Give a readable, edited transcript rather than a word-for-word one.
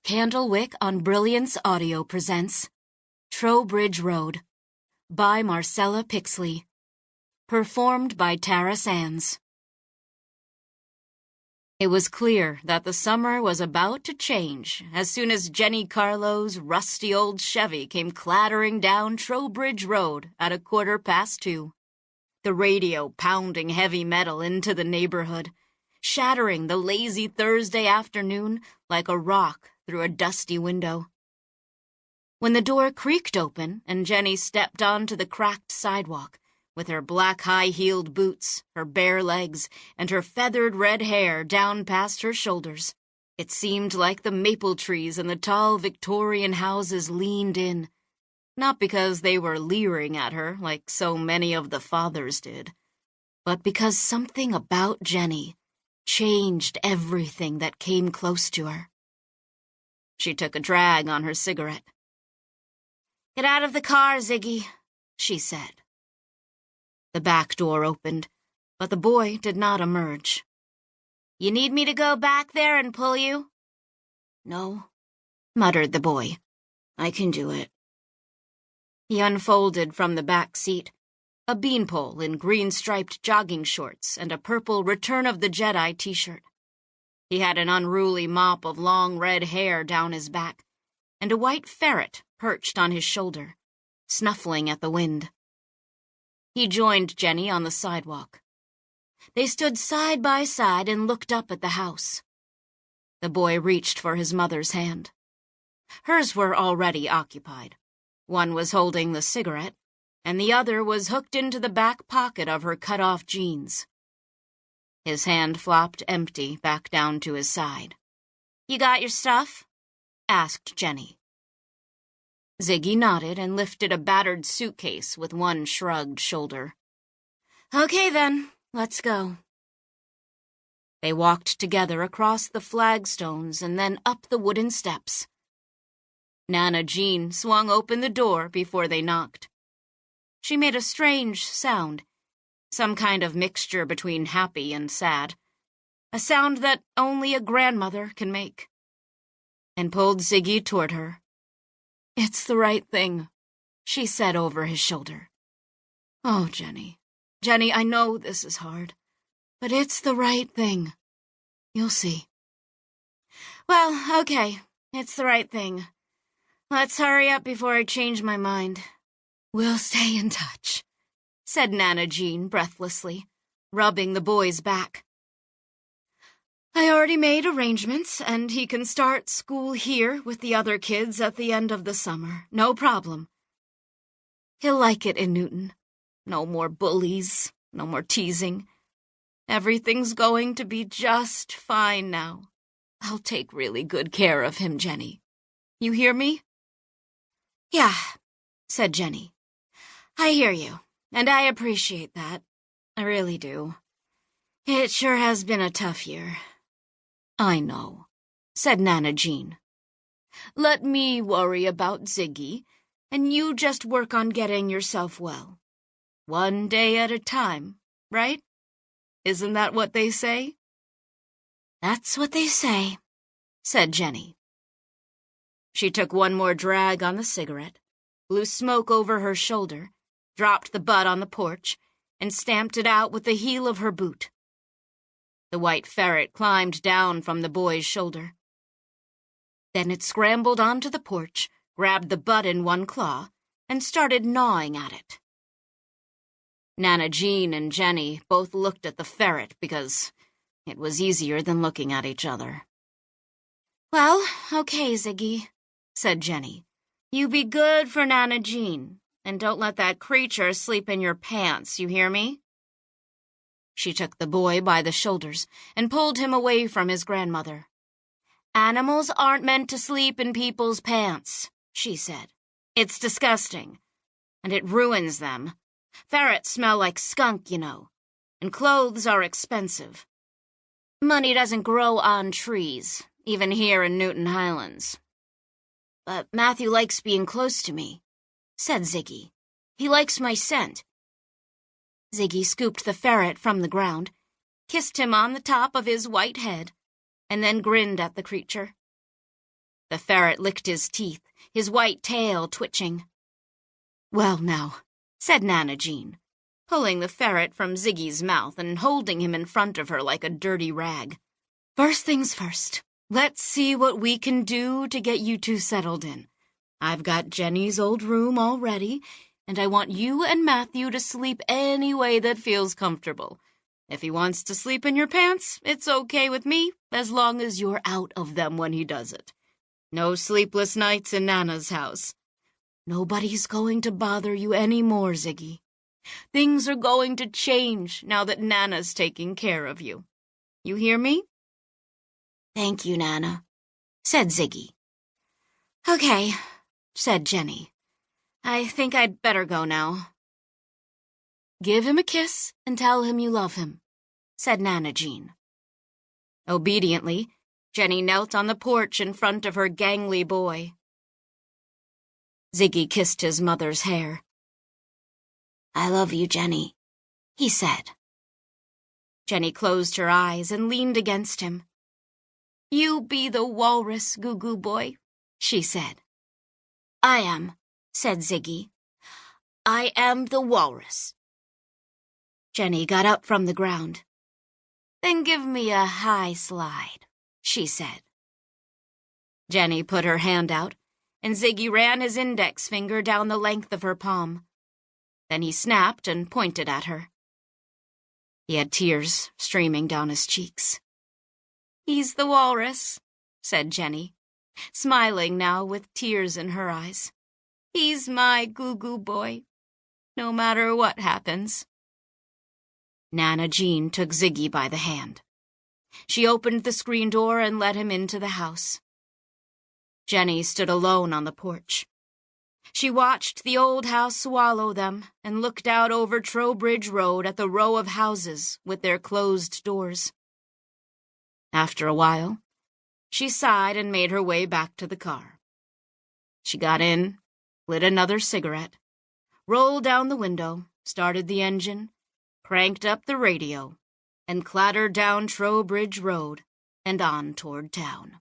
Candlewick on Brilliance Audio presents Trowbridge Road by Marcella Pixley. Performed by Tara Sands. It was clear that the summer was about to change as soon as Jenny Carlo's rusty old Chevy came clattering down Trowbridge Road at 2:15. The radio pounding heavy metal into the neighborhood, shattering the lazy Thursday afternoon like a rock through a dusty window. When the door creaked open and Jenny stepped onto the cracked sidewalk, with her black high-heeled boots, her bare legs, and her feathered red hair down past her shoulders, it seemed like the maple trees and the tall Victorian houses leaned in, not because they were leering at her like so many of the fathers did, but because something about Jenny changed everything that came close to her. She took a drag on her cigarette. "Get out of the car, Ziggy," she said. The back door opened, but the boy did not emerge. "You need me to go back there and pull you?" "No," muttered the boy. "I can do it." He unfolded from the back seat a beanpole in green-striped jogging shorts and a purple Return of the Jedi t-shirt. He had an unruly mop of long red hair down his back, and a white ferret perched on his shoulder, snuffling at the wind. He joined Jenny on the sidewalk. They stood side by side and looked up at the house. The boy reached for his mother's hand. Hers were already occupied. One was holding the cigarette, and the other was hooked into the back pocket of her cut-off jeans. His hand flopped empty back down to his side. "You got your stuff?" asked Jenny. Ziggy nodded and lifted a battered suitcase with one shrugged shoulder. "Okay then, let's go." They walked together across the flagstones and then up the wooden steps. Nana Jean swung open the door before they knocked. She made a strange sound, some kind of mixture between happy and sad, a sound that only a grandmother can make, and pulled Ziggy toward her. "It's the right thing," she said over his shoulder. "Oh, Jenny, I know this is hard, but it's the right thing. You'll see." "Well, okay, it's the right thing. Let's hurry up before I change my mind." "We'll stay in touch," said Nana Jean breathlessly, rubbing the boy's back. "I already made arrangements, and he can start school here with the other kids at the end of the summer. No problem. He'll like it in Newton. No more bullies, no more teasing. Everything's going to be just fine now. I'll take really good care of him, Jenny. You hear me?" "Yeah," said Jenny. "I hear you, and I appreciate that. I really do. It sure has been a tough year." "I know," said Nana Jean. "Let me worry about Ziggy, and you just work on getting yourself well. One day at a time, right? Isn't that what they say?" "That's what they say," said Jenny. She took one more drag on the cigarette, blew smoke over her shoulder, dropped the butt on the porch, and stamped it out with the heel of her boot. The white ferret climbed down from the boy's shoulder. Then it scrambled onto the porch, grabbed the butt in one claw, and started gnawing at it. Nana Jean and Jenny both looked at the ferret because it was easier than looking at each other. "Well, okay, Ziggy," said Jenny. "You be good for Nana Jean, and don't let that creature sleep in your pants, you hear me?" She took the boy by the shoulders and pulled him away from his grandmother. "Animals aren't meant to sleep in people's pants," she said. "It's disgusting, and it ruins them. Ferrets smell like skunk, you know, and clothes are expensive. Money doesn't grow on trees, even here in Newton Highlands." "But Matthew likes being close to me," said Ziggy. "He likes my scent." Ziggy scooped the ferret from the ground, kissed him on the top of his white head, and then grinned at the creature. The ferret licked his teeth, his white tail twitching. "Well, now," said Nana Jean, pulling the ferret from Ziggy's mouth and holding him in front of her like a dirty rag. "First things first, let's see what we can do to get you two settled in. I've got Jenny's old room all ready, and I want you and Matthew to sleep any way that feels comfortable. If he wants to sleep in your pants, it's okay with me, as long as you're out of them when he does it. No sleepless nights in Nana's house. Nobody's going to bother you any more, Ziggy. Things are going to change now that Nana's taking care of you. You hear me?" "Thank you, Nana," said Ziggy. "Okay," said Jenny. "I think I'd better go now." "Give him a kiss and tell him you love him," said Nana Jean. Obediently, Jenny knelt on the porch in front of her gangly boy. Ziggy kissed his mother's hair. "I love you, Jenny," he said. Jenny closed her eyes and leaned against him. "You be the walrus, Goo-Goo Boy," she said. "I am," said Ziggy. "I am the walrus." Jenny got up from the ground. "Then give me a high slide," she said. Jenny put her hand out, and Ziggy ran his index finger down the length of her palm. Then he snapped and pointed at her. He had tears streaming down his cheeks. "He's the walrus," said Jenny, smiling now with tears in her eyes. "He's my Goo-Goo Boy, no matter what happens." Nana Jean took Ziggy by the hand. She opened the screen door and let him into the house. Jenny stood alone on the porch. She watched the old house swallow them and looked out over Trowbridge Road at the row of houses with their closed doors. After a while, she sighed and made her way back to the car. She got in, lit another cigarette, rolled down the window, started the engine, cranked up the radio, and clattered down Trowbridge Road and on toward town.